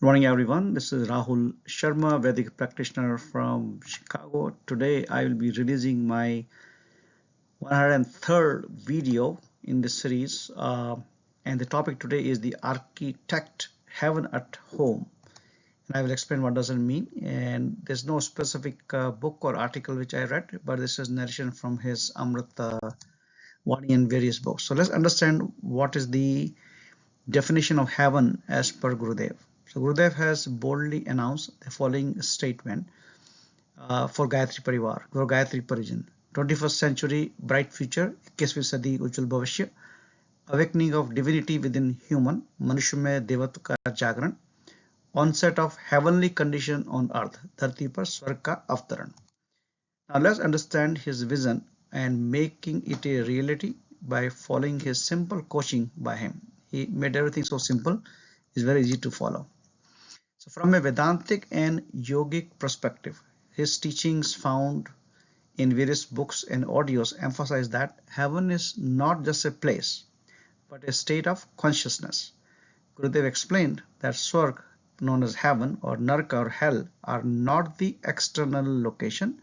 Good morning, everyone. This is Rahul Sharma, Vedic practitioner from Chicago. Today, I will be releasing my 103rd video in this series, and the topic today is the architect heaven at home. And I will explain what does it mean. And there's no specific book or article which I read, but this is narration from his Amrita Vani and various books. So let's understand what is the definition of heaven as per Gurudev. So Gurudev has boldly announced the following statement for Gayatri Parivar, for Gayatri Parijan. 21st century bright future, 21वीं सदी उज्जवल भविष्य, awakening of divinity within human, मनुष्य में देवत्व का जागरण, onset of heavenly condition on earth, धरती पर स्वर्ग का अवतरण. Now let's understand his vision and making it a reality by following his simple coaching by him. He made everything so simple, it's very easy to follow. So from a Vedantic and yogic perspective, his teachings found in various books and audios emphasize that heaven is not just a place, but a state of consciousness. Gurudev explained that Swarg, known as heaven, or Narka or hell, are not the external location,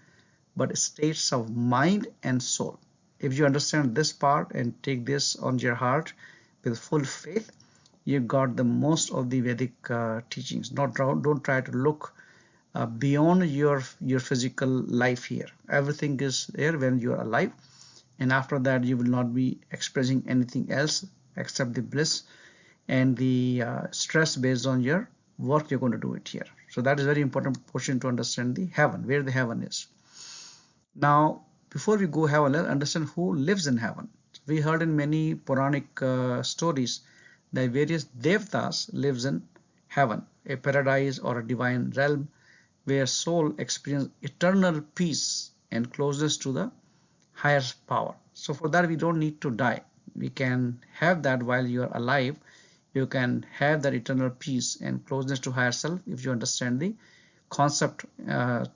but states of mind and soul. If you understand this part and take this on your heart with full faith, you got the most of the Vedic teachings. Don't try to look beyond your physical life here. Everything is there when you are alive, and after that you will not be expressing anything else except the bliss and the stress based on your work you're going to do it here. So that is very important portion to understand the heaven, where the heaven is. Now, before we go heaven, let's understand who lives in heaven. We heard in many Puranic stories that various devtas lives in heaven, a paradise or a divine realm where soul experience eternal peace and closeness to the higher power. So for that we don't need to die. We can have that while you are alive. You can have that eternal peace and closeness to higher self if you understand the concept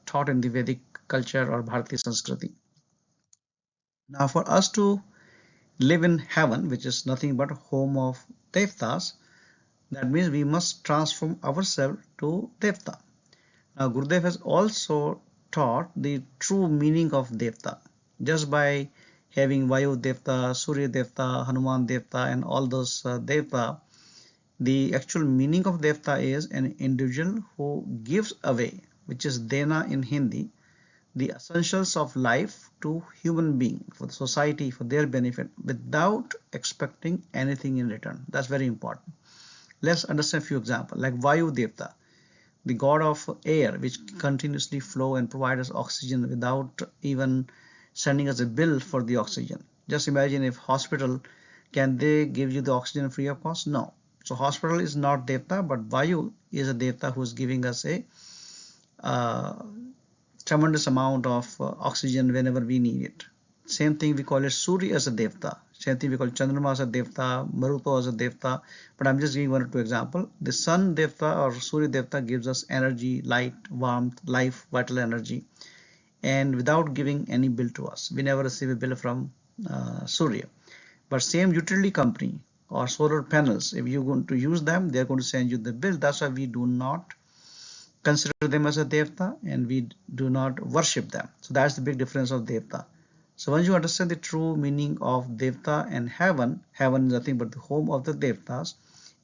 taught in the Vedic culture or Bharatiya Sanskriti. Now for us to live in heaven, which is nothing but home of devtas, that means we must transform ourselves to devta. Now Gurudev has also taught the true meaning of devta. Just by having Vayu devta, Surya devta, Hanuman devta and all those devta, the actual meaning of devta is an individual who gives away, which is dena in Hindi, the essentials of life to human being, for the society, for their benefit, without expecting anything in return. That's very important. Let's understand a few examples, like Vayu Devta, the god of air, which continuously flow and provide us oxygen without even sending us a bill for the oxygen. Just imagine if hospital, can they give you the oxygen free of cost? No. So hospital is not Devta, but Vayu is a Devta who is giving us a tremendous amount of oxygen whenever we need it. Same thing we call it Surya as a Devta. Same thing we call Chandrama as a Devta, Maruto as a Devta. But I'm just giving one or two examples. The Sun Devta or Surya Devta gives us energy, light, warmth, life, vital energy, and without giving any bill to us. We never receive a bill from Surya. But same utility company or solar panels, if you're going to use them, they're going to send you the bill. That's why we do not consider them as a devta and we do not worship them. So that's the big difference of devta. So once you understand the true meaning of devta and heaven, heaven is nothing but the home of the devtas,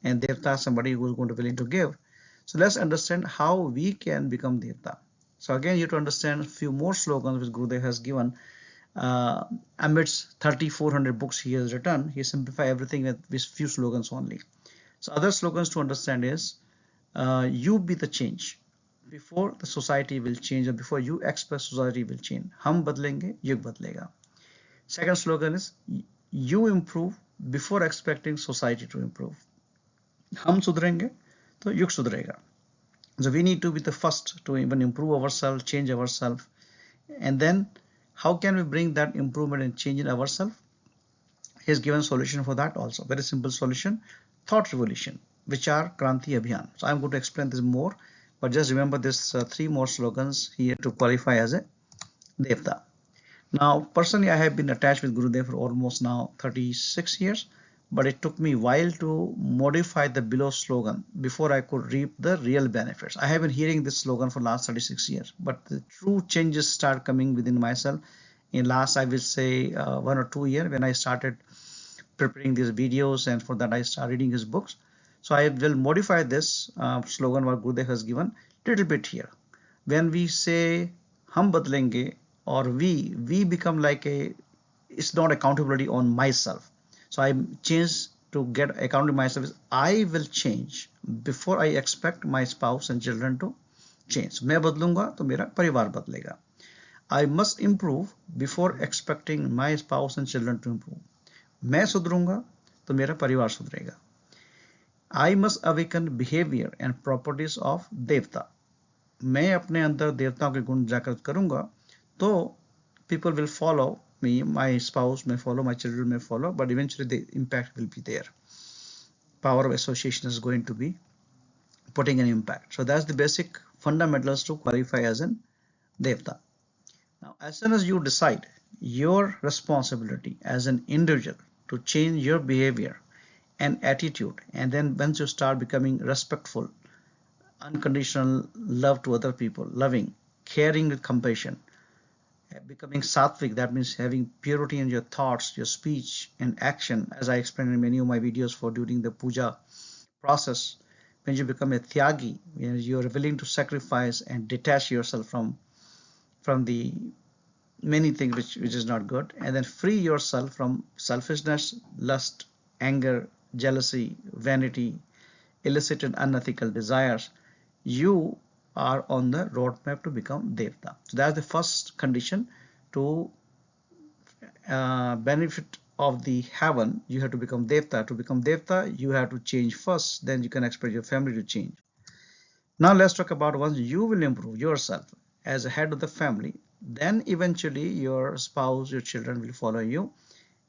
and devta is somebody who is going to willing to give. So let's understand how we can become devta. So again, you have to understand a few more slogans which Gurudev has given. Amidst 3,400 books he has written, he simplified everything with few slogans only. So other slogans to understand is, you be the change. Before the society will change, or before you express, society will change. Hum badlenge, yug badlega. Second slogan is, you improve before expecting society to improve. Hum sudhrenge, to yug sudhrega. So we need to be the first to even improve ourselves, change ourselves. And then how can we bring that improvement and change in ourselves? He has given a solution for that also. Very simple solution, thought revolution, which are Kranti Abhiyan. So I'm going to explain this more. But just remember this three more slogans here to qualify as a Devta. Now, personally, I have been attached with Gurudev for almost now 36 years. but it took me a while to modify the below slogan before I could reap the real benefits. I have been hearing this slogan for last 36 years, but the true changes start coming within myself in last, I will say, 1 or 2 years when I started preparing these videos, and for that I started reading his books. So I will modify this slogan what Gurudev has given little bit here. When we say hum badlenge or we become like a, it's not accountability on myself. So I change to get accountability myself is I will change before I expect my spouse and children to change. मैं बदलूंगा तो मेरा परिवार बदलेगा. I must improve before expecting my spouse and children to improve. मैं सुधरूंगा तो मेरा परिवार सुधरेगा. I must awaken behavior and properties of देवता. मैं अपने अंदर देवताओं के गुण जागृत करूंगा तो people will follow me, my spouse may follow, my children may follow, but eventually the impact will be there. Power of association is going to be putting an impact. So that's the basic fundamentals to qualify as an devta. Now, as soon as you decide your responsibility as an individual to change your behavior and attitude, and then once you start becoming respectful, unconditional love to other people, loving, caring with compassion, becoming sattvic, that means having purity in your thoughts, your speech and action, as I explained in many of my videos for during the puja process. When you become a tyagi, you are willing to sacrifice and detach yourself from the many things which is not good, and then free yourself from selfishness, lust, anger, jealousy, vanity, illicit and unethical desires, you are on the roadmap to become devta. So that's the first condition to benefit of the heaven. You have to become devta. To become devta, you have to change first, then you can expect your family to change. Now let's talk about once you will improve yourself as a head of the family, then eventually your spouse, your children will follow you,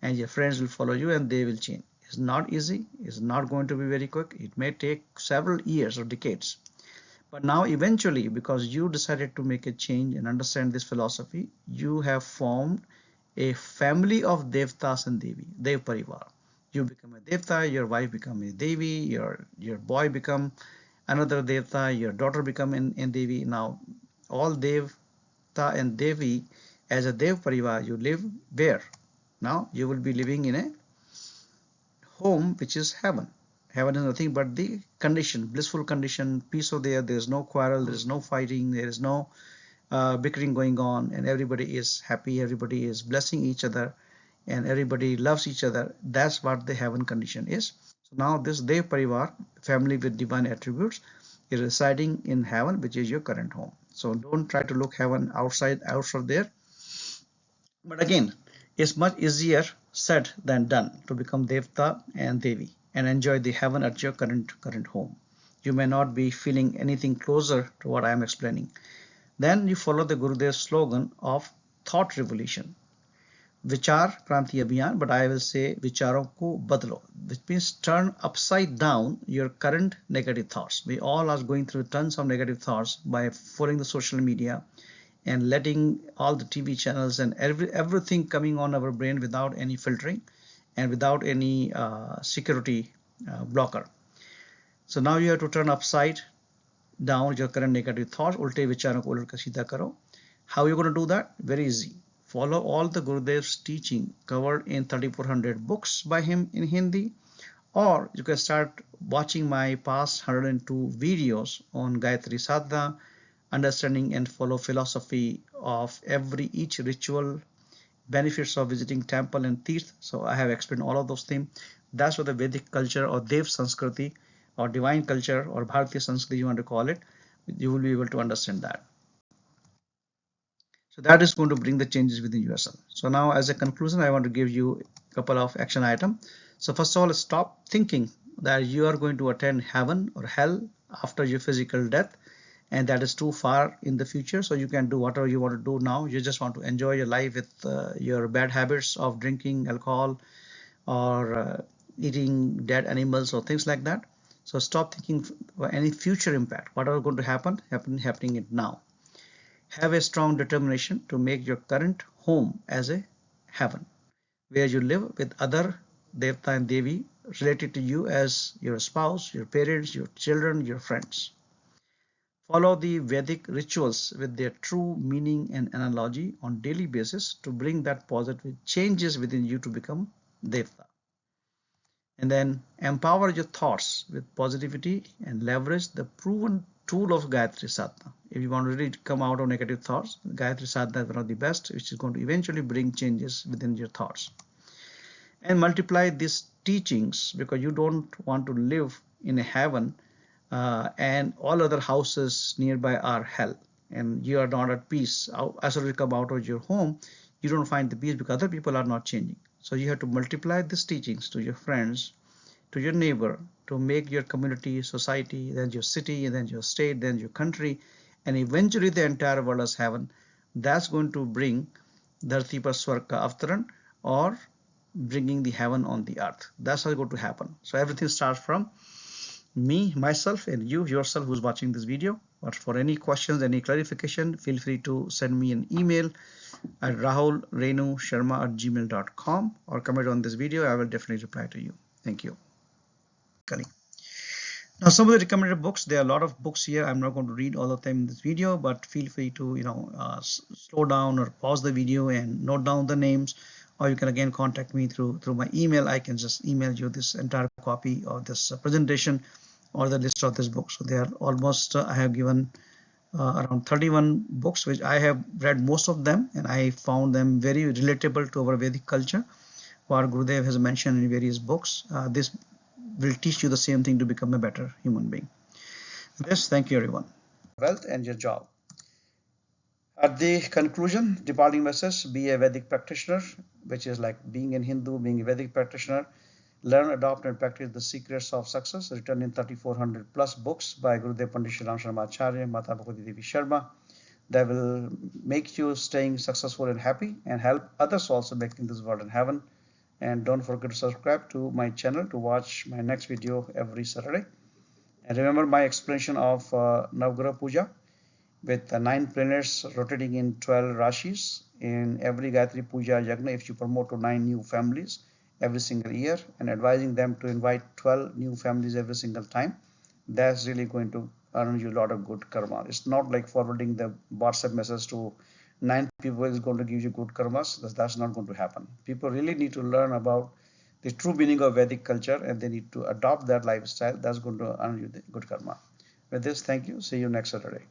and your friends will follow you, and they will change. It's not easy. It's not going to be very quick. It may take several years or decades. But now eventually, because you decided to make a change and understand this philosophy, you have formed a family of devtas and devi, dev parivar. You become a devta, your wife become a devi, your boy become another devta, your daughter become an devi. Now all devta and devi as a dev parivar, you live where? Now you will be living in a home which is heaven. Heaven is nothing but the condition, blissful condition, peace over there. There is no quarrel, there is no fighting, there is no bickering going on, and everybody is happy, everybody is blessing each other, and everybody loves each other. That's what the heaven condition is. So now this Dev Parivar, family with divine attributes, is residing in heaven, which is your current home. So don't try to look heaven outside there. But again, it's much easier said than done to become Devta and Devi and enjoy the heaven at your current home. You may not be feeling anything closer to what I am explaining. Then you follow the Gurudev's slogan of thought revolution. Vichar Kranti Abhiyan, but I will say Vicharon ko badlo, which means turn upside down your current negative thoughts. We all are going through tons of negative thoughts by following the social media and letting all the TV channels and everything coming on our brain without any filtering and without any security blocker. So now you have to turn upside down your current negative thoughts. Ulte vicharon ko ulat ka seedha karo. How are you going to do that? Very easy. Follow all the Gurudev's teaching covered in 3400 books by him in Hindi, or you can start watching my past 102 videos on Gayatri Sadhana, understanding and follow philosophy of each ritual, benefits of visiting temple and tirth. So I have explained all of those things. That's what the Vedic culture or Dev Sanskriti or divine culture or Bharatiya Sanskriti you want to call it, you will be able to understand that. So that is going to bring the changes within yourself. So now as a conclusion, I want to give you a couple of action items. So first of all, stop thinking that you are going to attend heaven or hell after your physical death, and that is too far in the future. So you can do whatever you want to do now. You just want to enjoy your life with your bad habits of drinking alcohol or eating dead animals or things like that. So stop thinking for any future impact. Whatever is going to happening it now. Have a strong determination to make your current home as a heaven, where you live with other Devta and Devi related to you as your spouse, your parents, your children, your friends. Follow the Vedic rituals with their true meaning and analogy on daily basis to bring that positive changes within you to become Devta. And then empower your thoughts with positivity and leverage the proven tool of Gayatri Sadhana. If you want to really come out of negative thoughts, Gayatri Sadhana is one of the best, which is going to eventually bring changes within your thoughts. And multiply these teachings, because you don't want to live in a heaven and all other houses nearby are hell, and you are not at peace. As you come out of your home, you don't find the peace because other people are not changing. So you have to multiply these teachings to your friends, to your neighbor, to make your community, society, then your city, and then your state, then your country, and eventually the entire world as heaven. That's going to bring Dharti par Swarg ka Avtaran, or bringing the heaven on the earth. That's how it's going to happen. So everything starts from me, myself, and you yourself who's watching this video. But for any questions, any clarification, feel free to send me an email at rahulrenusharma@gmail.com or comment on this video. I will definitely reply to you. Thank you. Now, some of the recommended books, there are a lot of books here. I'm not going to read all of them in this video, but feel free to slow down or pause the video and note down the names, or you can again contact me through my email. I can just email you this entire copy of this presentation or the list of this book. So they are almost I have given around 31 books, which I have read most of them, and I found them very relatable to our Vedic culture, what Gurudev has mentioned in various books. This will teach you the same thing to become a better human being. With this, thank you everyone. Wealth and your job. At the conclusion, departing message: be a Vedic practitioner, which is like being a Hindu, being a Vedic practitioner. Learn, adopt, and practice the secrets of success, written in 3,400 plus books by Gurudev Pandit Shriram Sharma Acharya, Mata Bhagavati Devi Sharma, that will make you staying successful and happy, and help others also making this world and heaven. And don't forget to subscribe to my channel to watch my next video every Saturday. And remember my explanation of Navgraha Puja with 9 planets rotating in 12 Rashis. In every Gayatri Puja Yagna, if you promote to 9 new families every single year and advising them to invite 12 new families every single time, that's really going to earn you a lot of good karma. It's not like forwarding the WhatsApp message to 9 people is going to give you good karmas. That's not going to happen. People really need to learn about the true meaning of Vedic culture, and they need to adopt that lifestyle. That's going to earn you the good karma. With this, thank you. See you next Saturday.